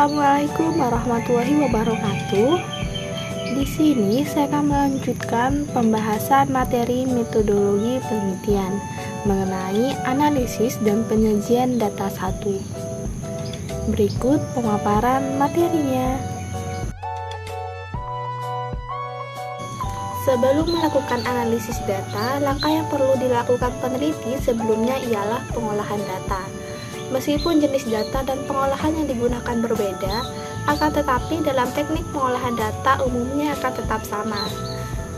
Assalamualaikum warahmatullahi wabarakatuh. Di sini saya akan melanjutkan pembahasan materi metodologi penelitian mengenai analisis dan penyajian data 1. Berikut pemaparan materinya. Sebelum melakukan analisis data, langkah yang perlu dilakukan peneliti sebelumnya ialah pengolahan data. Meskipun jenis data dan pengolahan yang digunakan berbeda, akan tetapi dalam teknik pengolahan data umumnya akan tetap sama.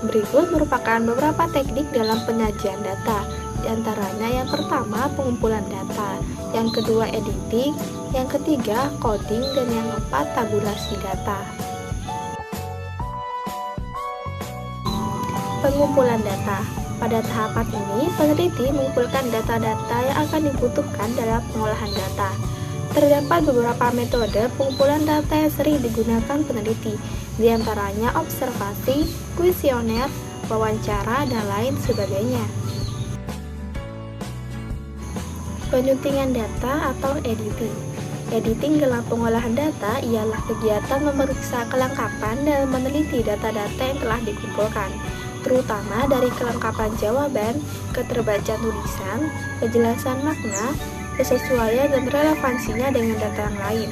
Berikut merupakan beberapa teknik dalam penyajian data, di antaranya yang pertama pengumpulan data, yang kedua editing, yang ketiga coding, dan yang keempat tabulasi data. Pengumpulan data. Pada tahapan ini, peneliti mengumpulkan data-data yang akan dibutuhkan dalam pengolahan data. Terdapat beberapa metode pengumpulan data yang sering digunakan peneliti, di antaranya observasi, kuesioner, wawancara, dan lain sebagainya. Penyuntingan data atau editing. Editing dalam pengolahan data ialah kegiatan memeriksa kelengkapan dan meneliti data-data yang telah dikumpulkan, terutama dari kelengkapan jawaban, keterbacaan tulisan, kejelasan makna, kesesuaian dan relevansinya dengan data yang lain.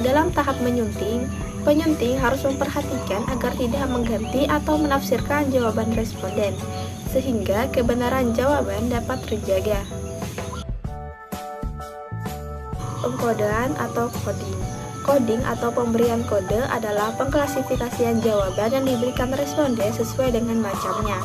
Dalam tahap menyunting, penyunting harus memperhatikan agar tidak mengganti atau menafsirkan jawaban responden, sehingga kebenaran jawaban dapat terjaga. Pengkodean atau coding. Coding atau pemberian kode adalah pengklasifikasian jawaban yang diberikan responden sesuai dengan macamnya.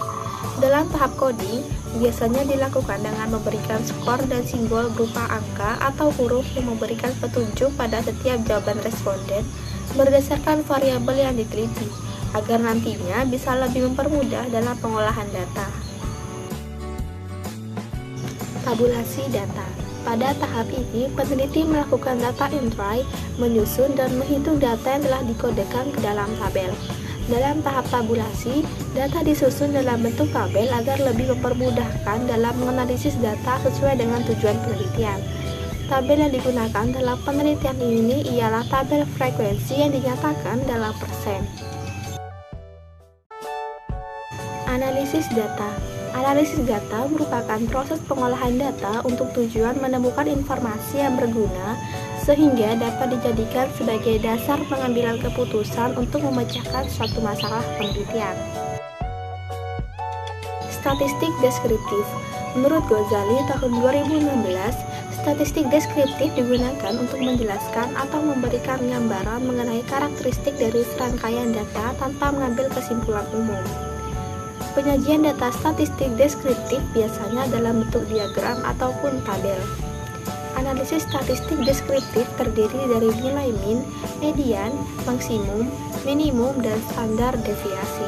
Dalam tahap coding, biasanya dilakukan dengan memberikan skor dan simbol berupa angka atau huruf yang memberikan petunjuk pada setiap jawaban responden berdasarkan variabel yang diteliti, agar nantinya bisa lebih mempermudah dalam pengolahan data. Tabulasi data. Pada tahap ini, peneliti melakukan data entry, menyusun dan menghitung data yang telah dikodekan ke dalam tabel. Dalam tahap tabulasi, data disusun dalam bentuk tabel agar lebih mempermudahkan dalam menganalisis data sesuai dengan tujuan penelitian. Tabel yang digunakan dalam penelitian ini ialah tabel frekuensi yang dinyatakan dalam persen. Analisis data. Analisis data merupakan proses pengolahan data untuk tujuan menemukan informasi yang berguna sehingga dapat dijadikan sebagai dasar pengambilan keputusan untuk memecahkan suatu masalah penelitian. Statistik deskriptif. Menurut Ghazali tahun 2016, statistik deskriptif digunakan untuk menjelaskan atau memberikan gambaran mengenai karakteristik dari serangkaian data tanpa mengambil kesimpulan umum. Penyajian data statistik deskriptif biasanya dalam bentuk diagram ataupun tabel. Analisis statistik deskriptif terdiri dari nilai min, median, maksimum, minimum, dan standar deviasi.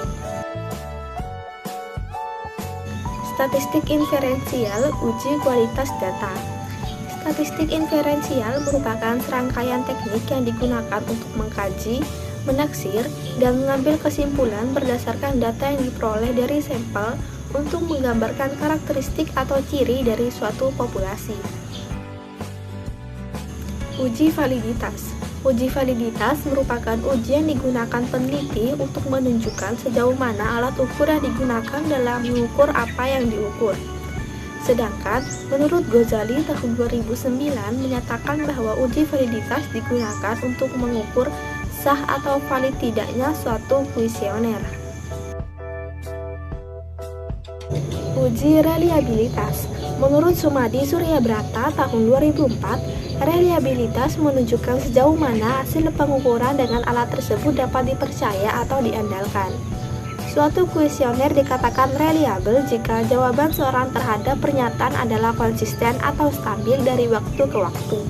Statistik inferensial, uji kualitas data. Statistik inferensial merupakan serangkaian teknik yang digunakan untuk mengkaji, menaksir, dan mengambil kesimpulan berdasarkan data yang diperoleh dari sampel untuk menggambarkan karakteristik atau ciri dari suatu populasi. Uji validitas. Uji validitas merupakan uji yang digunakan peneliti untuk menunjukkan sejauh mana alat ukur yang digunakan dalam mengukur apa yang diukur. Sedangkan, menurut Ghazali tahun 2009 menyatakan bahwa uji validitas digunakan untuk mengukur sah atau valid tidaknya suatu kuesioner. Uji reliabilitas. Menurut Sumadi Suryabrata tahun 2004, reliabilitas menunjukkan sejauh mana hasil pengukuran dengan alat tersebut dapat dipercaya atau diandalkan. Suatu kuesioner dikatakan reliable jika jawaban seorang terhadap pernyataan adalah konsisten atau stabil dari waktu ke waktu.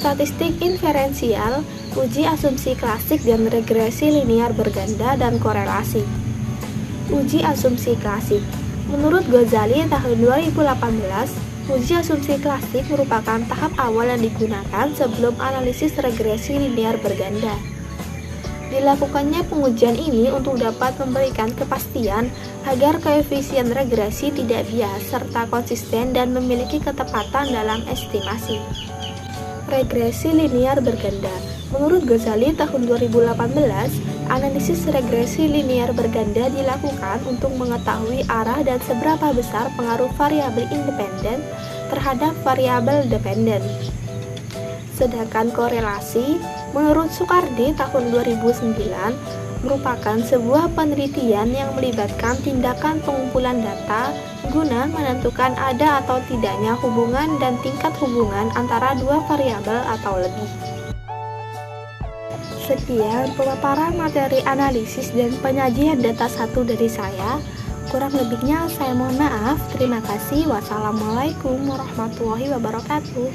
Statistik inferensial, uji asumsi klasik dan regresi linear berganda dan korelasi. Uji asumsi klasik. Menurut Ghazali tahun 2018, uji asumsi klasik merupakan tahap awal yang digunakan sebelum analisis regresi linear berganda. Dilakukannya pengujian ini untuk dapat memberikan kepastian agar koefisien regresi tidak bias serta konsisten dan memiliki ketepatan dalam estimasi. Regresi linear berganda. Menurut Ghazali tahun 2018, analisis regresi linear berganda dilakukan untuk mengetahui arah dan seberapa besar pengaruh variabel independen terhadap variabel dependen. Sedangkan korelasi, menurut Soekardi tahun 2009, merupakan sebuah penelitian yang melibatkan tindakan pengumpulan data guna menentukan ada atau tidaknya hubungan dan tingkat hubungan antara dua variabel atau lebih. Sekian pemaparan materi analisis dan penyajian data 1 dari saya. Kurang lebihnya saya mohon maaf. Terima kasih. Wassalamualaikum warahmatullahi wabarakatuh.